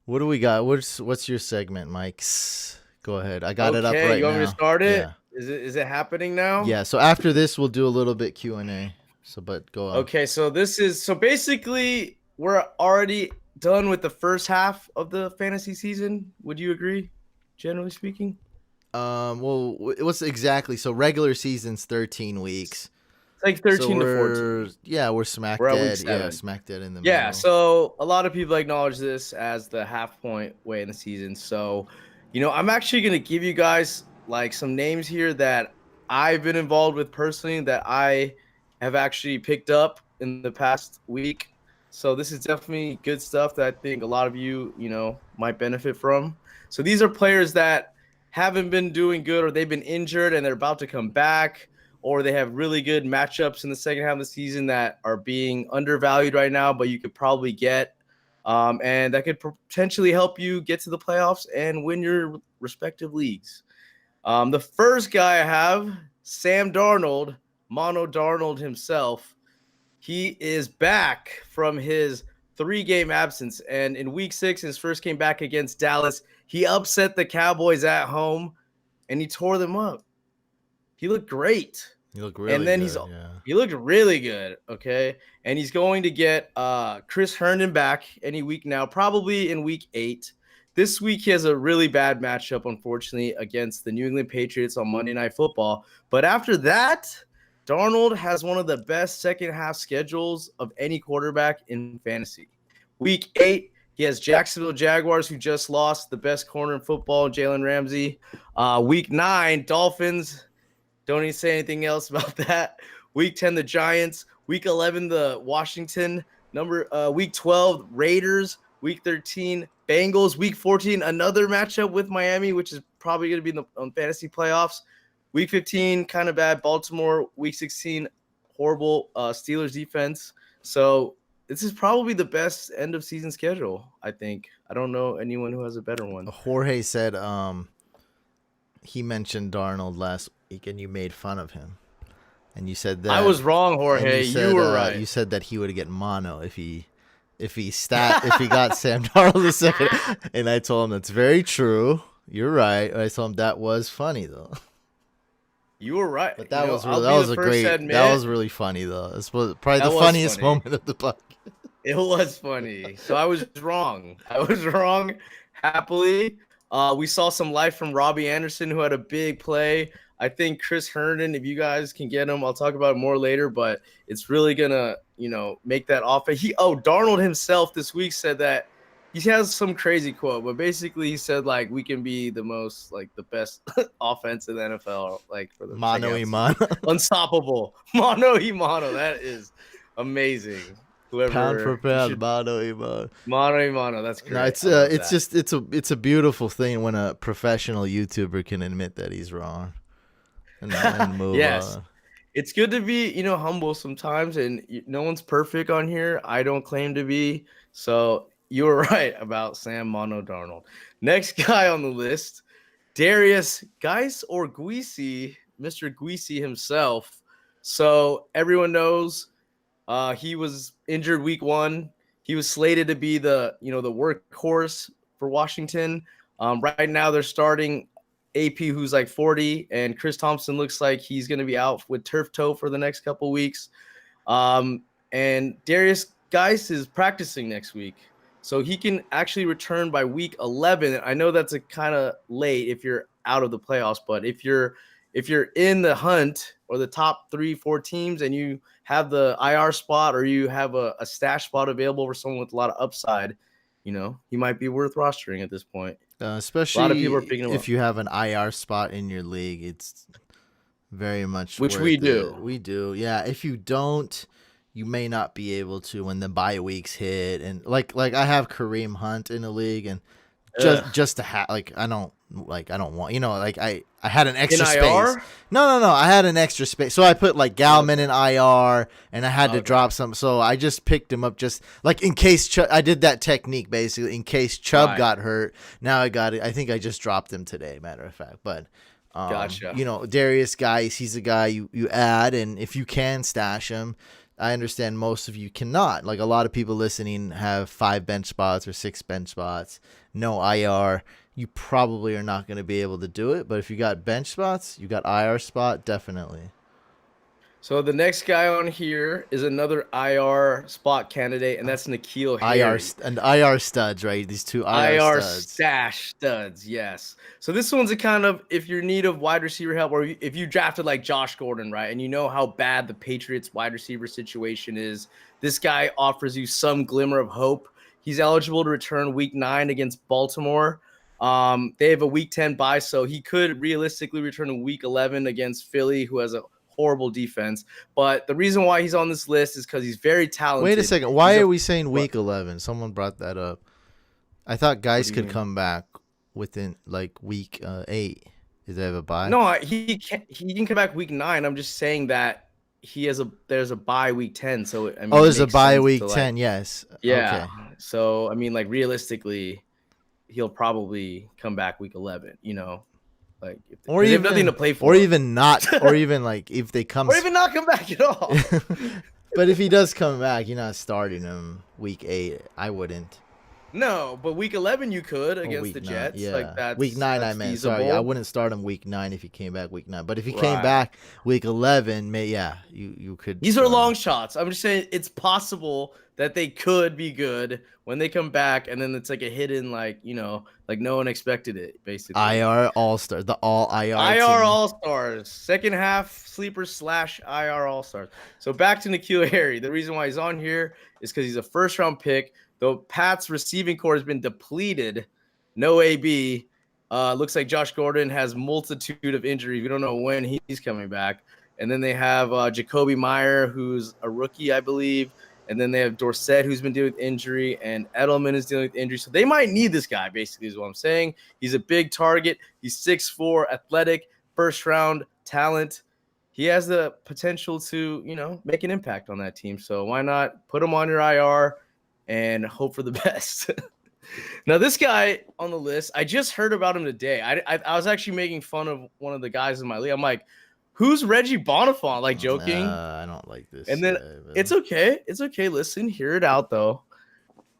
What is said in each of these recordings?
What do we got? What's your segment, Mike's? Go ahead. I got it up Okay, right you want me to now. start it? Yeah. Is it happening now? Yeah. So after this, we'll do a little bit Q&A. So, but go on. Okay, so basically we're already done with the first half of the fantasy season. Would you agree, generally speaking? Well, what's exactly? So regular season's 13 weeks. It's like So 13 to we're 14. yeah, we're smack We're at week dead. Yeah, 7. smack dead in the Yeah, middle. so a lot of people acknowledge this as the half point way in the season. So, I'm actually going to give you guys like some names here that I've been involved with personally that I have actually picked up in the past week. So this is definitely good stuff that I think a lot of you, might benefit from. So these are players that haven't been doing good or they've been injured and they're about to come back or they have really good matchups in the second half of the season that are being undervalued right now, but you could probably get. And that could potentially help you get to the playoffs and win your respective leagues. The first guy I have, Sam Darnold, Mono Darnold himself. He is back from his 3-game absence. And in week 6, his first game back against Dallas, he upset the Cowboys at home and he tore them up. He looked great. You look And really then good. Yeah. he looked really good, okay? And he's going to get Chris Herndon back any week now, probably in week 8. This week he has a really bad matchup, unfortunately, against the New England Patriots on Monday Night Football. But after that, Darnold has one of the best second half schedules of any quarterback in fantasy. Week 8, he has Jacksonville Jaguars, who just lost the best corner in football, Jalen Ramsey. Week 9, Dolphins. Don't need to say anything else about that. Week 10, the Giants. Week 11, the Washington. Week 12, Raiders. Week 13, Bengals. Week 14, another matchup with Miami, which is probably going to be in the fantasy playoffs. Week 15, kind of bad, Baltimore. Week 16, horrible Steelers defense. So this is probably the best end of season schedule, I think. I don't know anyone who has a better one. Jorge said he mentioned Darnold last week and you made fun of him. And you said I that was wrong, and Jorge. You were right. you said that he would get mono if he got Sam Darnold the second. And I told him that's very true. You're right. I told him that was funny though. You were right. But that was really funny though. This was probably the funniest moment of the podcast. It was funny. So I was wrong. Happily. We saw some life from Robbie Anderson, who had a big play. I think Chris Herndon, if you guys can get him, I'll talk about it more later, but it's really gonna, make that offense. Darnold himself this week said that he has some crazy quote, but basically he said like we can be the most like the best offense in the NFL, like for the Mano y mano. Unstoppable. Mano y mano. That is amazing. Whoever pound for pound, mano y mano. Mano y mano. That's great. No, it's a beautiful thing when a professional YouTuber can admit that he's wrong and move yes. on. It's good to be, humble sometimes, and no one's perfect on here. I don't claim to be. So you were right about Sam Mono Darnold. Next guy on the list, Darius Geis or Guisi, Mr. Guisi himself. So everyone knows he was injured week 1. He was slated to be the workhorse for Washington. Right now they're starting AP, who's like 40, and Chris Thompson looks like he's going to be out with turf toe for the next couple weeks. And Darius Geis is practicing next week, so he can actually return by week 11. I know that's a kind of late if you're out of the playoffs, but if you're in the hunt or the top 3-4 teams and you have the IR spot or you have a stash spot available for someone with a lot of upside, he might be worth rostering at this point. Especially a lot of people are picking him if up. you have an IR spot in your league, it's very much which worth we it. do. We do, yeah. If you don't, you may not be able to when the bye weeks hit. And like I have Kareem Hunt in a league, and just to have I don't want I had an extra in space. IR? No. I had an extra space, so I put like Galman in IR, and I had to drop some. So I just picked him up just like in case I did that technique basically in case Chubb got hurt. Now I got it. I think I just dropped him today, matter of fact. But Gotcha. Darius Geis, he's a guy you add, and if you can stash him. I understand most of you cannot. Like a lot of people listening have 5 bench spots or 6 bench spots, no IR. You probably are not going to be able to do it. But if you got bench spots, you got IR spot, definitely. So the next guy on here is another IR spot candidate, and that's N'Keal Harry. And IR studs, right? These 2 IR studs. Stash studs, yes. So this one's a kind of, if you're in need of wide receiver help, or if you drafted like Josh Gordon, right, and you know how bad the Patriots wide receiver situation is, this guy offers you some glimmer of hope. He's eligible to return week 9 against Baltimore. They have a week 10 bye, so he could realistically return in week 11 against Philly, who has a horrible defense. But the reason why he's on this list is because he's very talented. Wait a second. Why are we saying week 11? Someone brought that up. I thought guys could come back within like week 8. Did they have a bye? No, he can come back week 9. I'm just saying that there's a bye week 10. So I mean, there's a bye week 10. Yes. Yeah. Okay. So I mean, like realistically, he'll probably come back week 11. You know. Like or even nothing to play for, or even not, or even like if they come, or even not come back at all. But if he does come back, you're not starting him week 8. I wouldn't. No, but week 11 you could against the Jets. Yeah, like that's, week 9. That's I meant feasible. sorry. I wouldn't start him week 9 if he came back week 9. But if he came back week 11, you could. These are long shots. I'm just saying it's possible that they could be good when they come back, and then it's like a hidden, like like no one expected it, basically. IR All-Star, the all IR. IR All-Stars, second half sleeper / IR All-Stars. So back to N'Keal Harry. The reason why he's on here is because he's a first-round pick. The Pats receiving core has been depleted. No AB. Looks like Josh Gordon has multitude of injuries. We don't know when he's coming back. And then they have Jacoby Meyer, who's a rookie, I believe. And then they have Dorsett, who's been dealing with injury, and Edelman is dealing with injury. So they might need this guy, basically, is what I'm saying. He's a big target. He's 6'4", athletic, first-round talent. He has the potential to, make an impact on that team. So why not put him on your IR and hope for the best? Now, this guy on the list, I just heard about him today. I was actually making fun of one of the guys in my league. I'm like, who's Reggie Bonifant? Like joking. I don't like this. And then it's okay. It's okay. Listen, hear it out though.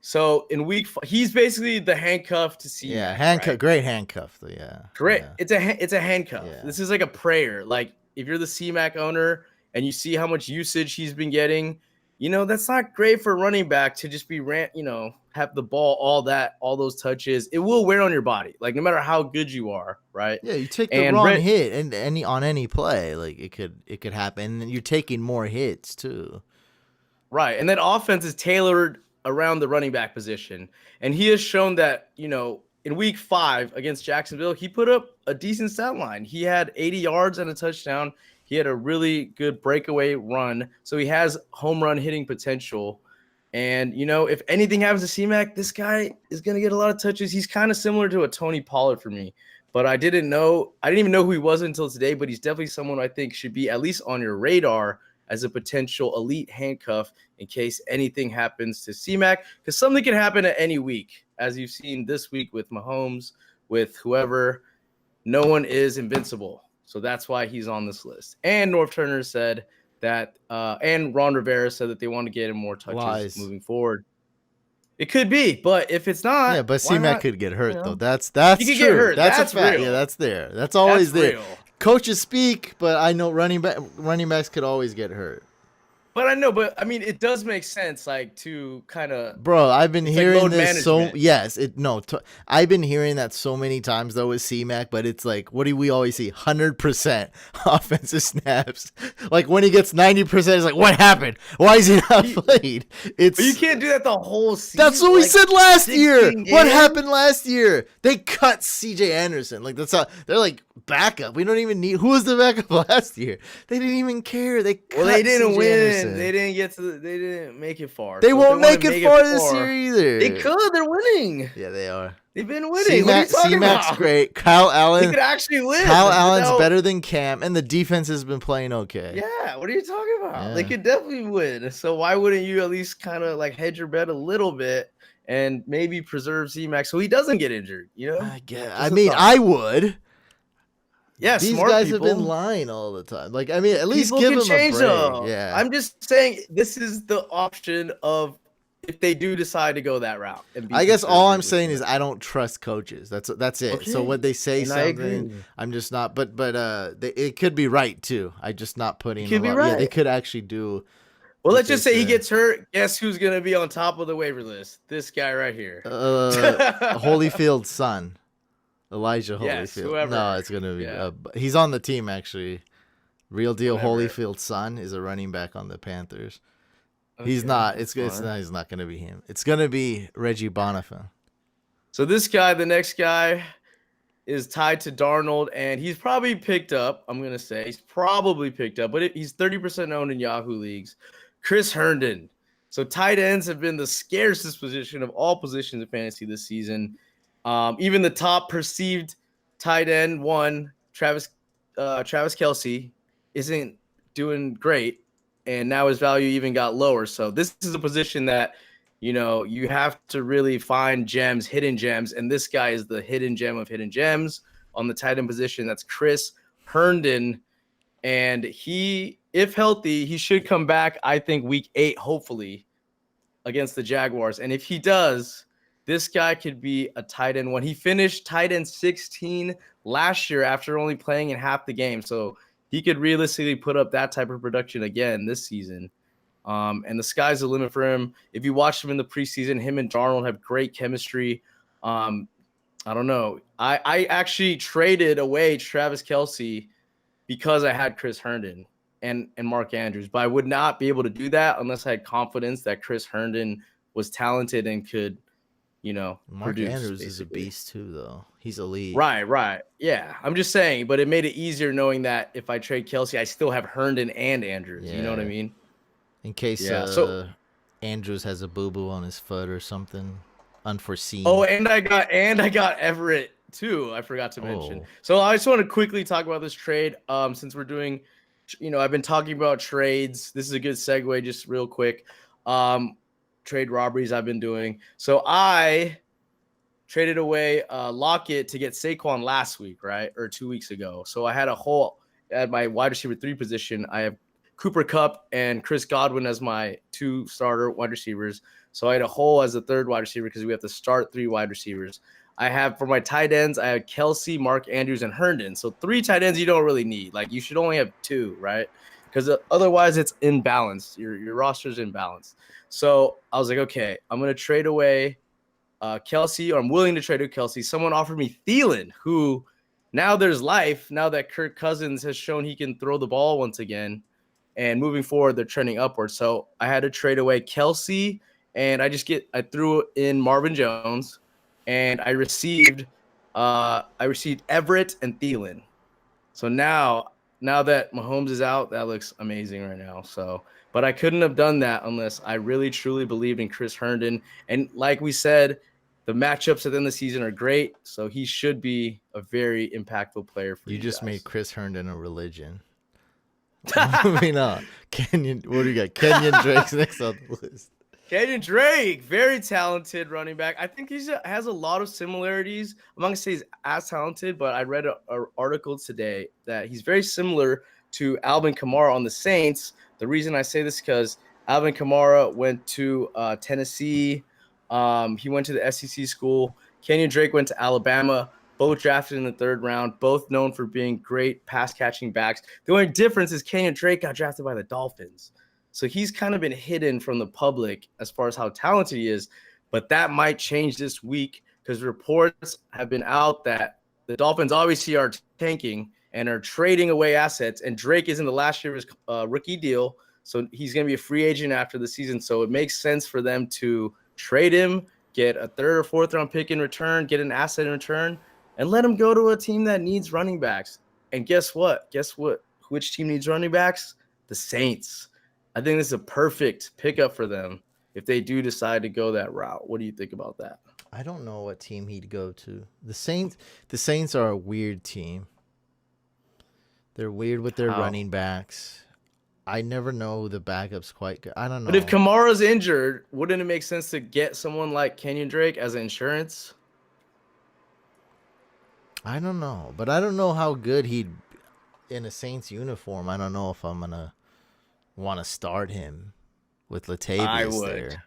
So in week 5, he's basically the handcuff to see. Yeah, handcuff. Right? Great handcuff though. Yeah. Great. Yeah. It's a handcuff. Yeah. This is like a prayer. Like if you're the CMAC owner and you see how much usage he's been getting, that's not great for a running back to just be have the ball, all those touches. It will wear on your body, like no matter how good you are, right? Yeah, you take the wrong hit and any play, like it could happen. And you're taking more hits too. Right. And that offense is tailored around the running back position. And he has shown that, in week 5 against Jacksonville, he put up a decent stat line. He had 80 yards and a touchdown. He had a really good breakaway run. So he has home run hitting potential. And, if anything happens to CMAC, this guy is going to get a lot of touches. He's kind of similar to a Tony Pollard for me. But I didn't even know who he was until today, but he's definitely someone I think should be at least on your radar as a potential elite handcuff in case anything happens to CMAC. Because something can happen at any week. As you've seen this week with Mahomes, with whoever, no one is invincible. So that's why he's on this list. And North Turner said that, and Ron Rivera said that they want to get him more touches moving forward. It could be, but if it's not, yeah, but C-Mac could get hurt though. That's he could true. Get hurt. That's a fact. Real. Yeah, that's there. That's always there. Real. Coaches speak, but I know running backs could always get hurt. But I know, but I mean, it does make sense, like to kind of. Bro, I've been hearing this I've been hearing that so many times though with C-Mac, but it's like, what do we always see? 100% offensive snaps. Like when he gets 90%, it's like, what happened? Why is he not played? But you can't do that the whole season. That's what we said last year. What happened last year? They cut CJ Anderson. Like that's how they're like backup. We don't even need. Who was the backup last year? They didn't even care. They didn't CJ win. Anderson. They didn't get to. They didn't make it far. They won't make it far this year either. They could. They're winning. Yeah, they are. They've been winning. C-Mac's great. Kyle Allen. They could actually win. Kyle Allen's better than Cam, and the defense has been playing okay. Yeah, what are you talking about? Yeah. They could definitely win. So why wouldn't you at least kind of like hedge your bet a little bit and maybe preserve C-Mac so he doesn't get injured? I mean, I would. Yeah, These smart guys people. have been lying all the time. Like, I mean, at least People give can them a change break. though. Yeah. I'm just saying this is the option of if they do decide to go that route and be I guess all I'm conservative with saying is it. I don't trust coaches. That's it. So when Okay, they say and I something, agree. I'm just not. It could be right too. I just not You putting a could be lot. Yeah, they right. could actually do Well, what let's they just say he say. gets hurt. Guess who's gonna be on top of the waiver list? This guy right here. Uh, Holyfield's son, Elijah Yes, Holyfield. No, whoever. it's gonna be. Yeah. He's on the team actually. Real deal. Whatever. Holyfield's son is a running back on the Panthers. He's Okay, not. that's It's fine. not. He's not gonna be him. It's gonna be Reggie Bonifant. So this guy, the next guy, is tied to Darnold, and he's probably picked up. I'm gonna say he's probably picked up, but he's 30% owned in Yahoo leagues. Chris Herndon. So tight ends have been the scarcest position of all positions in fantasy this season. Even the top perceived tight end one, Travis Kelsey, isn't doing great, and now his value even got lower. So this is a position that you have to really find gems, hidden gems, and this guy is the hidden gem of hidden gems on the tight end position. That's Chris Herndon, and he, if healthy, he should come back. I think week 8, hopefully, against the Jaguars, and if he does, this guy could be a tight end one. He finished tight end 16 last year after only playing in half the game, so he could realistically put up that type of production again this season. And the sky's the limit for him. If you watch him in the preseason, him and Darnold have great chemistry. I don't know. I actually traded away Travis Kelsey because I had Chris Herndon and Mark Andrews, but I would not be able to do that unless I had confidence that Chris Herndon was talented and could, Mark produce. Andrews basically. is a beast too, though. He's elite. Right. Yeah, I'm just saying, but it made it easier knowing that if I trade Kelsey, I still have Herndon and Andrews. You know what I Yeah. mean? In case So Andrews has a boo boo on his foot or something unforeseen. Oh, and I got Everett too. I forgot to mention. Oh. So I just want to quickly talk about this trade. Since we're doing, I've been talking about trades. This is a good segue, just real quick. Trade robberies I've been doing. So I traded away Lockett to get Saquon last week, right, or 2 weeks ago. So I had a hole at my wide receiver 3 position. I have Cooper Kupp and Chris Godwin as my 2 starter wide receivers. So I had a hole as a 3rd wide receiver because we have to start 3 wide receivers. I have for my tight ends, I have Kelsey, Mark Andrews, and Herndon. So 3 tight ends you don't really need. Like you should only have 2, right? Because otherwise it's imbalanced. Your roster's imbalanced. So I was like, okay, I'm gonna trade away Kelsey, or I'm willing to trade with Kelsey. Someone offered me Thielen, who now there's life. Now that Kirk Cousins has shown he can throw the ball once again. And moving forward, they're trending upwards. So I had to trade away Kelsey, and I threw in Marvin Jones, and I received Everett and Thielen. So now that Mahomes is out, that looks amazing right now. So, but I couldn't have done that unless I really truly believed in Chris Herndon. And like we said, the matchups at the end of the season are great, so he should be a very impactful player for you. You just guys. made Chris Herndon a religion. Moving on. Kenyon, what do you got? Kenyon Drake's next on the list. Kenyon Drake, very talented running back. I think he has a lot of similarities. I'm not going to say he's as talented, but I read an article today that he's very similar to Alvin Kamara on the Saints. The reason I say this is because Alvin Kamara went to Tennessee. He went to the SEC school. Kenyon Drake went to Alabama. Both drafted in the 3rd round, both known for being great pass-catching backs. The only difference is Kenyon Drake got drafted by the Dolphins. So he's kind of been hidden from the public as far as how talented he is. But that might change this week because reports have been out that the Dolphins obviously are tanking and are trading away assets. And Drake is in the last year of his rookie deal. So he's going to be a free agent after the season. So it makes sense for them to trade him, get a 3rd or 4th round pick in return, get an asset in return, and let him go to a team that needs running backs. And guess what? Which team needs running backs? The Saints. I think this is a perfect pickup for them if they do decide to go that route. What do you think about that? I don't know what team he'd go to. The Saints are a weird team. They're weird with their running backs. I never know the backups quite good. I don't know. But if Kamara's injured, wouldn't it make sense to get someone like Kenyon Drake as insurance? I don't know, but I don't know how good he'd in a Saints uniform. I don't know if I'm gonna want to start him with I Latavius would. there.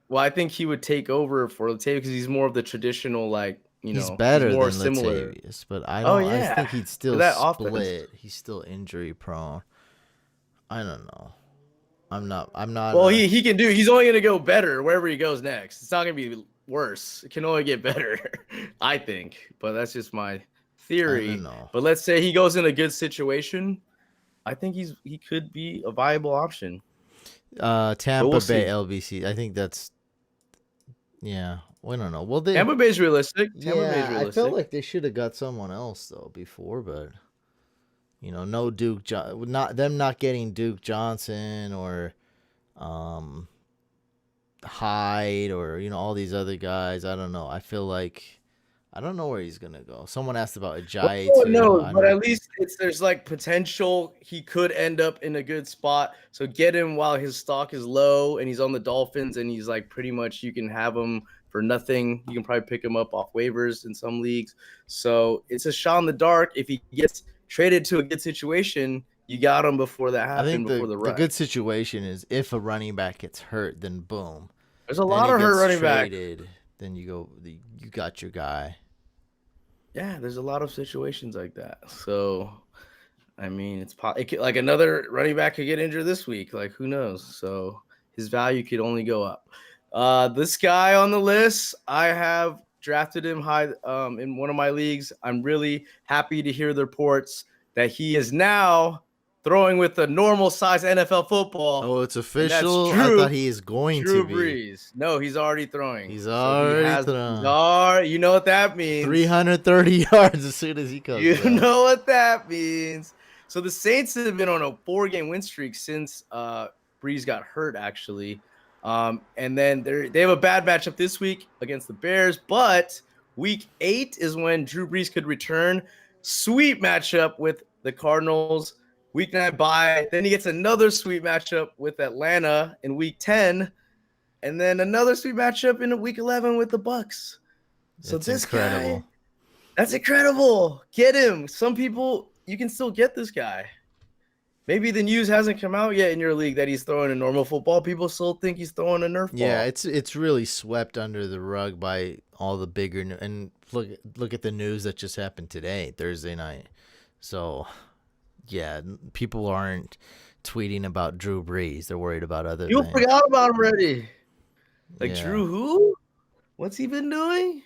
Well, I think he would take over for Latavius because he's more of the traditional, like, He's he's better more than similar. Latavius, but I Oh don't. I yeah, think he'd for still that offense. split. He's still injury prone. I don't know. I'm not. I'm not. Well, he can do. He's only gonna go better wherever he goes next. It's not gonna be worse. It can only get better, I think. But that's just my I don't theory. know. But let's say he goes in a good situation. I think he could be a viable option. But Tampa we'll Bay see. LBC. I think that's. Yeah. We don't know. Well, they. Tampa Bay's realistic. Tampa Bay's Yeah, I felt realistic. like they should have got someone else though before, but no Duke. Not them not getting Duke Johnson or um Hyde or all these other guys. I don't know. I feel like I don't know where he's gonna go. Someone asked about Well, Ajayi no one too. knows, I but don't. at least there's like potential he could end up in a good spot. So get him while his stock is low and he's on the Dolphins and he's like pretty much you can have him for nothing. You can probably pick him up off waivers in some leagues. So it's a shot in the dark. If he gets traded to a good situation, you got him before that I think happened, the before the the rush. good situation is if a running back gets hurt, then boom. There's a Then lot he of hurt gets running back. traded. Then you got your guy. Yeah, there's a lot of situations like that. So, I mean, like another running back could get injured this week. Like, who knows? So his value could only go up. This guy on the list, I have drafted him high in one of my leagues. I'm really happy to hear the reports that he is now throwing with a normal size NFL football. Oh, it's And that's official. I Drew. thought he is going Drew to be. Brees. No, he's already throwing. He's So he already has. throwing. You know what that means. 330 yards as soon as he comes You out. know what that means. So the Saints have been on a 4-game win streak since Breeze got hurt, actually. And then they have a bad matchup this week against the Bears, but week 8 is when Drew Brees could return. Sweet matchup with the Cardinals. Week 9 bye. Then he gets another sweet matchup with Atlanta in week 10. And then another sweet matchup in week 11 with the Bucks. So It's this incredible. guy, that's incredible. Get him. Some people, you can still get this guy. Maybe the news hasn't come out yet in your league that he's throwing a normal football. People still think he's throwing a Nerf ball. Yeah, it's really swept under the rug by all the bigger and look at the news that just happened today, Thursday night. So, yeah, people aren't tweeting about Drew Brees. They're worried about other You things. forgot about him already. Like, Yeah. Drew who? What's he been doing?